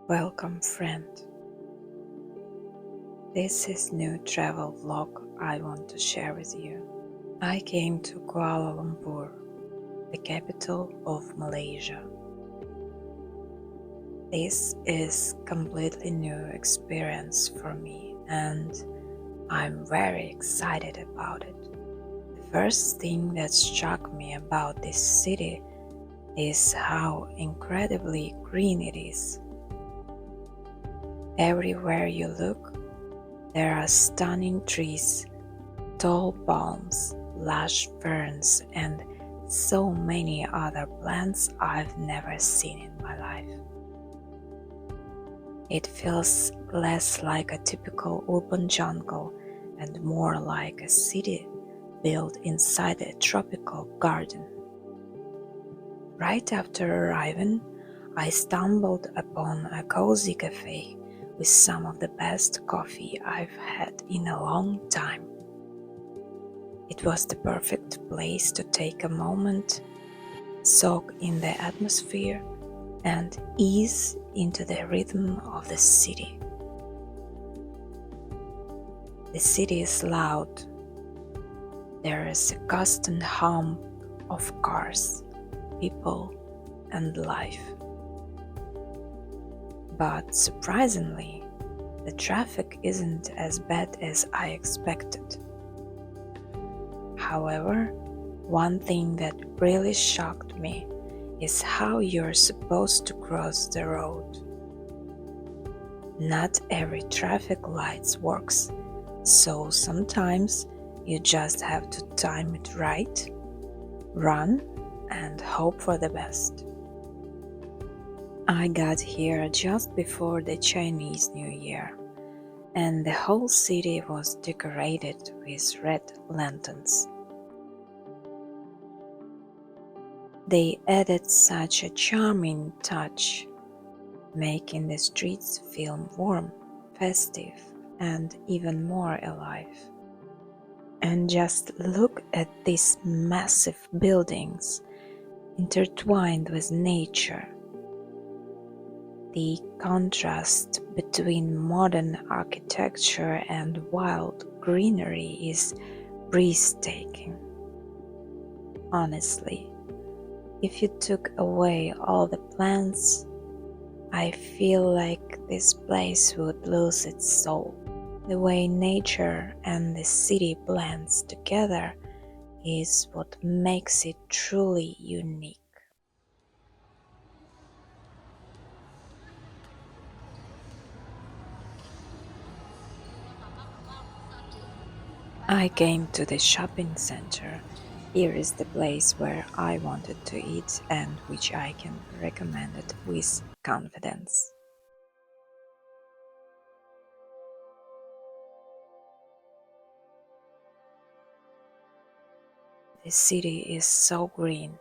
Welcome, friend. This is new travel vlog I want to share with you. I came to Kuala Lumpur, the capital of Malaysia. This is completely new experience for me and I'm very excited about it. The first thing that struck me about this city is how incredibly green it is. Everywhere you look, there are stunning trees, tall palms, lush ferns, and so many other plants I've never seen in my life. It feels less like a typical urban jungle and more like a city built inside a tropical garden. Right after arriving, I stumbled upon a cozy cafe with some of the best coffee I've had in a long time. It was the perfect place to take a moment, soak in the atmosphere, and ease into the rhythm of the city. The city is loud. There is a constant hum of cars, people, and life. But surprisingly, the traffic isn't as bad as I expected. However, one thing that really shocked me is how you're supposed to cross the road. Not every traffic light works, so sometimes you just have to time it right, run, and hope for the best. I got here just before the Chinese New Year, and the whole city was decorated with red lanterns. They added such a charming touch, making the streets feel warm, festive, and even more alive. And just look at these massive buildings intertwined with nature. The contrast between modern architecture and wild greenery is breathtaking. Honestly, if you took away all the plants, I feel like this place would lose its soul. The way nature and the city blends together is what makes it truly unique. I came to the shopping center. Here is the place where I wanted to eat and which I can recommend it with confidence. The city is so green,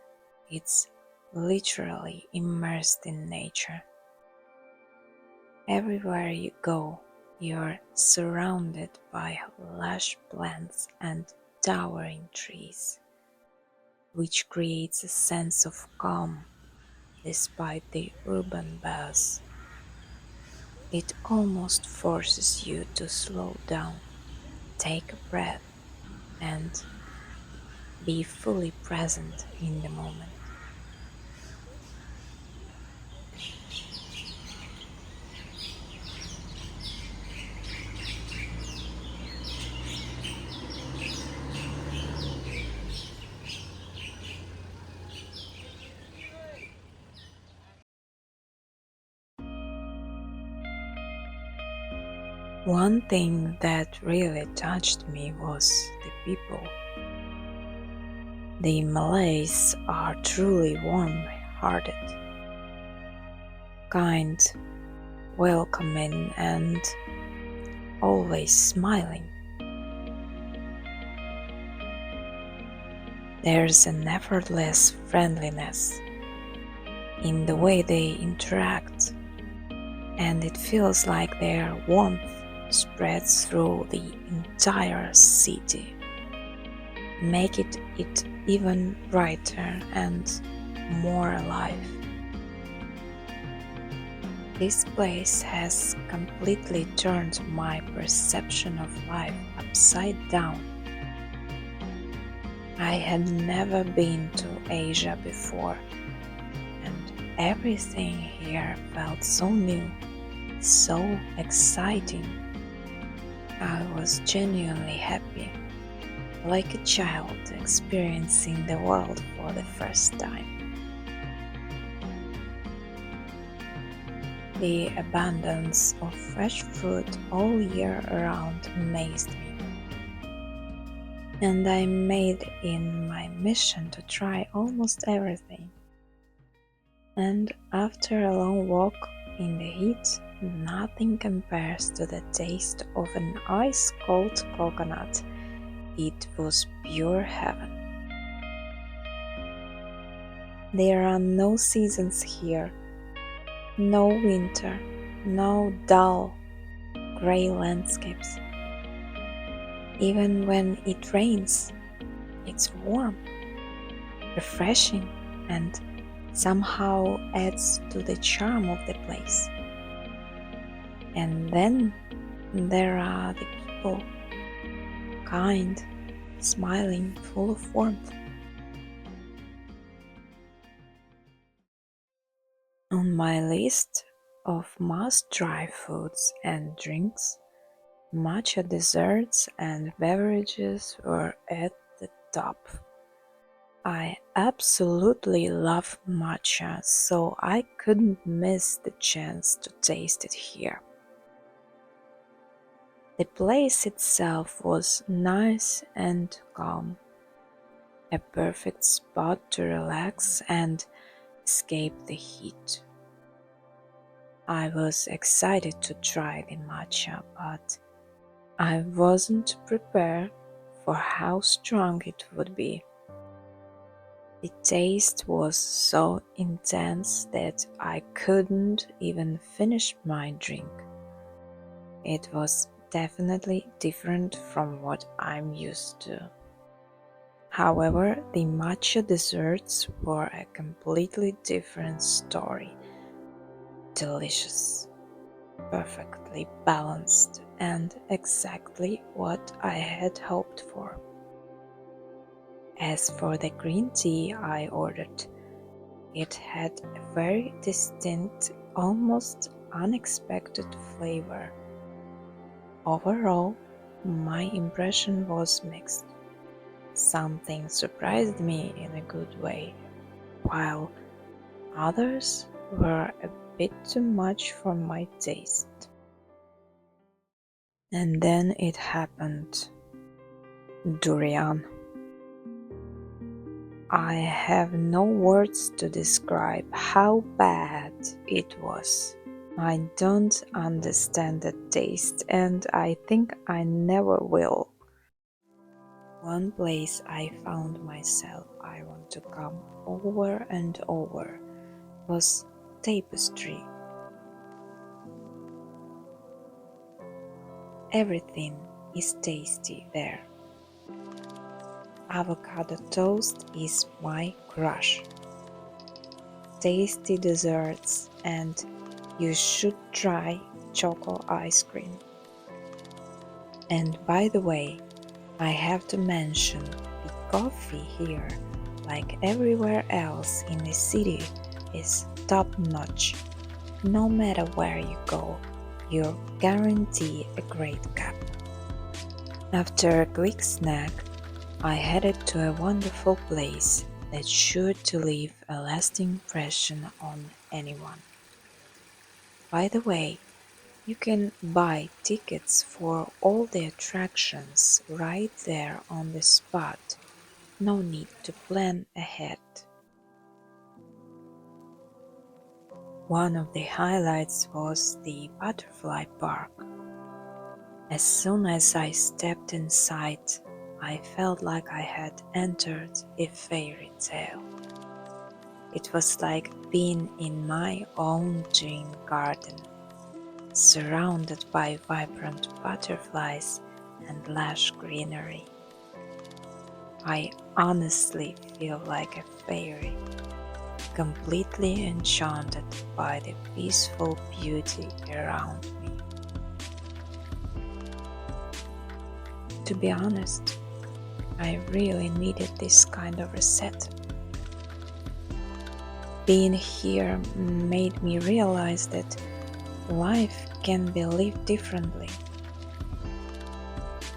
it's literally immersed in nature. Everywhere you go, you're surrounded by lush plants and towering trees, which creates a sense of calm despite the urban buzz. It almost forces you to slow down, take a breath, and be fully present in the moment. One thing that really touched me was the people. The Malays are truly warm-hearted, kind, welcoming, and always smiling. There's an effortless friendliness in the way they interact, and it feels like their warmth spreads through the entire city, making it even brighter and more alive. This place has completely turned my perception of life upside down. I had never been to Asia before, and everything here felt so new, so exciting. I was genuinely happy, like a child experiencing the world for the first time. The abundance of fresh fruit all year around amazed me, and I made it my mission to try almost everything. And after a long walk in the heat, nothing compares to the taste of an ice-cold coconut. It was pure heaven. There are no seasons here, no winter, no dull, grey landscapes. Even when it rains, it's warm, refreshing, and somehow adds to the charm of the place. And then there are the people, kind, smiling, full of warmth. On my list of must-try foods and drinks, matcha desserts and beverages were at the top. I absolutely love matcha, so I couldn't miss the chance to taste it here. The place itself was nice and calm, a perfect spot to relax and escape the heat. I was excited to try the matcha, but I wasn't prepared for how strong it would be. The taste was so intense that I couldn't even finish my drink. It was definitely different from what I'm used to. However, the matcha desserts were a completely different story. Delicious, perfectly balanced, and exactly what I had hoped for. As for the green tea I ordered, it had a very distinct, almost unexpected flavor. Overall, my impression was mixed. Something surprised me in a good way, while others were a bit too much for my taste. And then it happened. Durian. I have no words to describe how bad it was. I don't understand the taste, and I think I never will. One place I found myself I want to come over and over was Tapestry. Everything is tasty there. Avocado toast is my crush. Tasty desserts, and you should try choco ice cream. And by the way, I have to mention the coffee here, like everywhere else in the city, is top-notch. No matter where you go, you'll guarantee a great cup. After a quick snack, I headed to a wonderful place that's sure to leave a lasting impression on anyone. By the way, you can buy tickets for all the attractions right there on the spot. No need to plan ahead. One of the highlights was the butterfly park. As soon as I stepped inside, I felt like I had entered a fairy tale. It was like being in my own dream garden, surrounded by vibrant butterflies and lush greenery. I honestly feel like a fairy. completely enchanted by the peaceful beauty around me. To be honest, I really needed this kind of reset. Being here made me realize that life can be lived differently.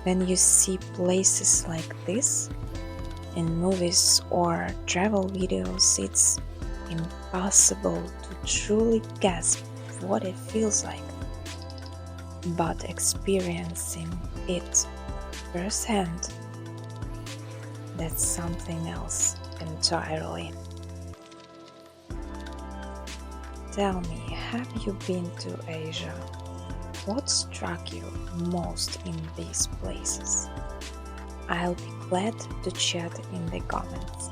When you see places like this in movies or travel videos, it's impossible to truly grasp what it feels like. But experiencing it firsthand, that's something else entirely. Tell me, have you been to Asia? What struck you most in these places? I'll be glad to chat in the comments.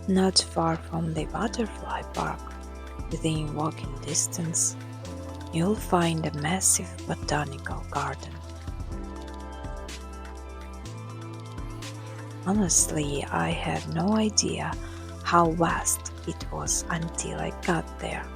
Not far from the butterfly park, within walking distance, you'll find a massive botanical garden. Honestly, I had no idea how vast it was until I got there.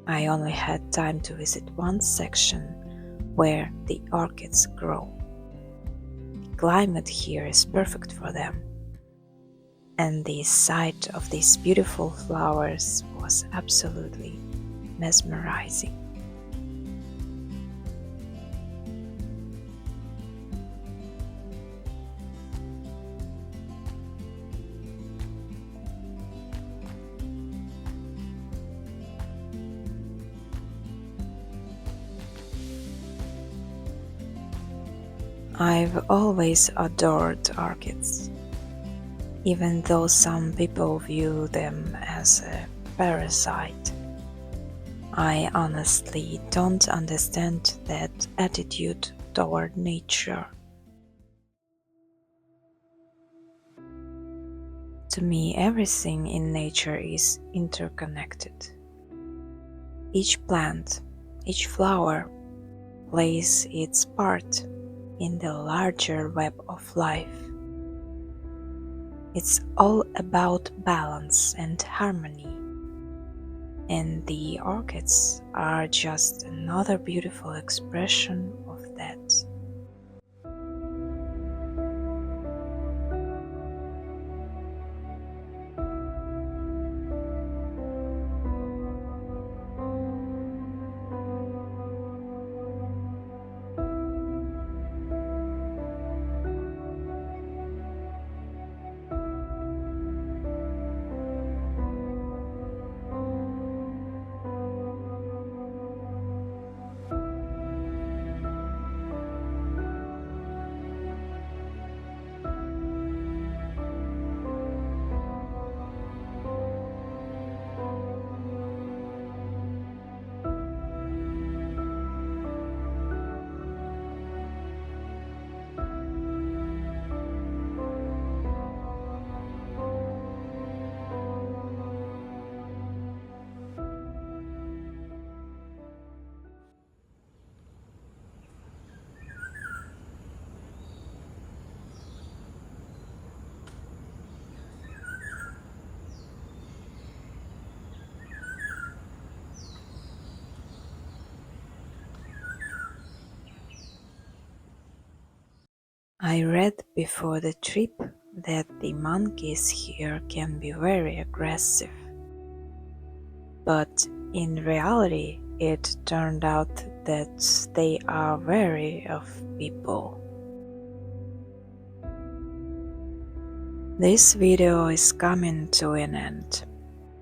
I only had time to visit one section where the orchids grow. The climate here is perfect for them, and the sight of these beautiful flowers was absolutely mesmerizing. I've always adored orchids, even though some people view them as a parasite. I honestly don't understand that attitude toward nature. To me, everything in nature is interconnected. Each plant, each flower plays its part in the larger web of life. It's all about balance and harmony, and the orchids are just another beautiful expression of that. I read before the trip that the monkeys here can be very aggressive, but in reality it turned out that they are wary of people. This video is coming to an end,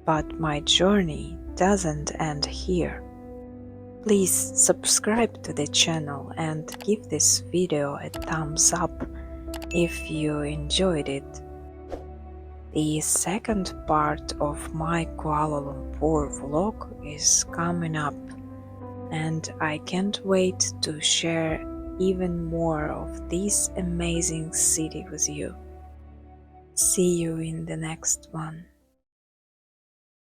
but my journey doesn't end here. Please subscribe to the channel and give this video a thumbs up if you enjoyed it. The second part of my Kuala Lumpur vlog is coming up, and I can't wait to share even more of this amazing city with you. See you in the next one.